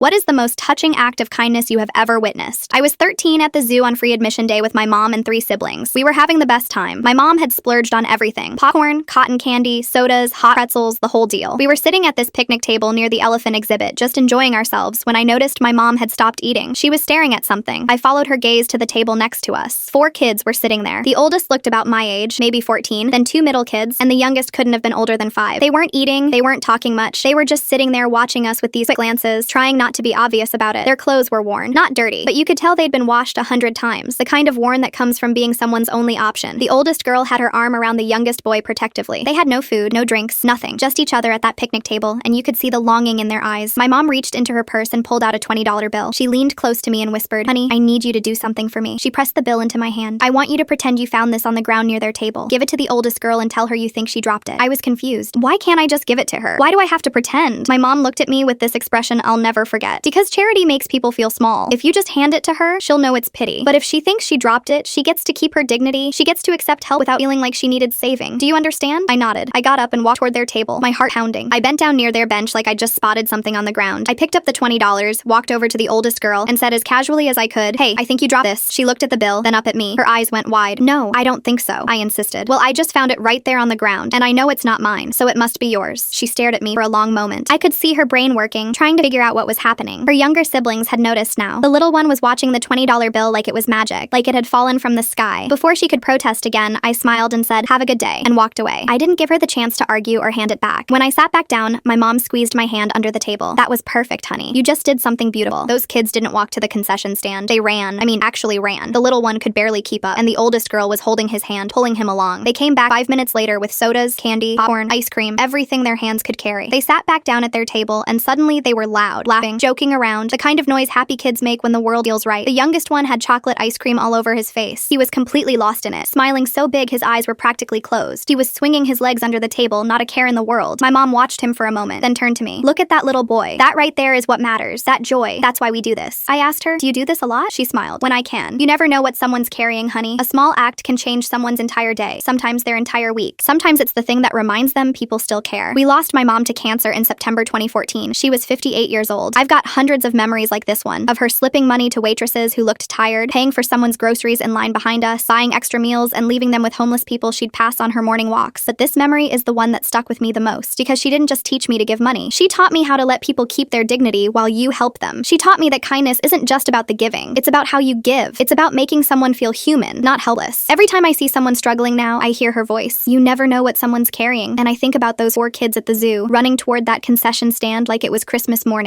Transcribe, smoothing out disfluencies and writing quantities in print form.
What is the most touching act of kindness you have ever witnessed? I was 13 at the zoo on free admission day with my mom and 3 siblings. We were having the best time. My mom had splurged on everything: popcorn, cotton candy, sodas, hot pretzels, the whole deal. We were sitting at this picnic table near the elephant exhibit, just enjoying ourselves, when I noticed my mom had stopped eating. She was staring at something. I followed her gaze to the table next to us. 4 kids were sitting there. The oldest looked about my age, maybe 14, then 2 middle kids, and the youngest couldn't have been older than 5. They weren't eating, they weren't talking much. They were just sitting there watching us with these quick glances, trying not to be obvious about it. Their clothes were worn, not dirty, but you could tell they'd been washed 100 times, the kind of worn that comes from being someone's only option. The oldest girl had her arm around the youngest boy protectively. They had no food, no drinks, nothing, just each other at that picnic table, and you could see the longing in their eyes. My mom reached into her purse and pulled out a $20 bill. She leaned close to me and whispered, "Honey, I need you to do something for me." She pressed the bill into my hand. "I want you to pretend you found this on the ground near their table. Give it to the oldest girl and tell her you think she dropped it." I was confused. Why can't I just give it to her? Why do I have to pretend? My mom looked at me with this expression I'll never forget. Because charity makes people feel small. If you just hand it to her, she'll know it's pity. But if she thinks she dropped it, she gets to keep her dignity. She gets to accept help without feeling like she needed saving. Do you understand? I nodded. I got up and walked toward their table, my heart pounding. I bent down near their bench like I'd just spotted something on the ground. I picked up the $20, walked over to the oldest girl, and said as casually as I could, "Hey, I think you dropped this." She looked at the bill, then up at me. Her eyes went wide. "No, I don't think so," I insisted. "Well, I just found it right there on the ground, and I know it's not mine, so it must be yours." She stared at me for a long moment. I could see her brain working, trying to figure out what was happening. Her younger siblings had noticed now. The little one was watching the $20 bill like it was magic, like it had fallen from the sky. Before she could protest again, I smiled and said, "Have a good day," and walked away. I didn't give her the chance to argue or hand it back. When I sat back down, my mom squeezed my hand under the table. "That was perfect, honey. You just did something beautiful." Those kids didn't walk to the concession stand. They ran. Actually ran. The little one could barely keep up, and the oldest girl was holding his hand, pulling him along. They came back 5 minutes later with sodas, candy, popcorn, ice cream, everything their hands could carry. They sat back down at their table, and suddenly they were loud, laughing, joking around, the kind of noise happy kids make when the world feels right. The youngest one had chocolate ice cream all over his face. He was completely lost in it, smiling so big his eyes were practically closed. He was swinging his legs under the table, not a care in the world. My mom watched him for a moment, then turned to me. "Look at that little boy. That right there is what matters. That joy. That's why we do this." I asked her, "Do you do this a lot?" She smiled. "When I can. You never know what someone's carrying, honey. A small act can change someone's entire day, sometimes their entire week. Sometimes it's the thing that reminds them people still care." We lost my mom to cancer in September 2014. She was 58 years old. I've got hundreds of memories like this one, of her slipping money to waitresses who looked tired, paying for someone's groceries in line behind us, buying extra meals, and leaving them with homeless people she'd pass on her morning walks. But this memory is the one that stuck with me the most, because she didn't just teach me to give money. She taught me how to let people keep their dignity while you help them. She taught me that kindness isn't just about the giving. It's about how you give. It's about making someone feel human, not helpless. Every time I see someone struggling now, I hear her voice. You never know what someone's carrying. And I think about those 4 kids at the zoo, running toward that concession stand like it was Christmas morning.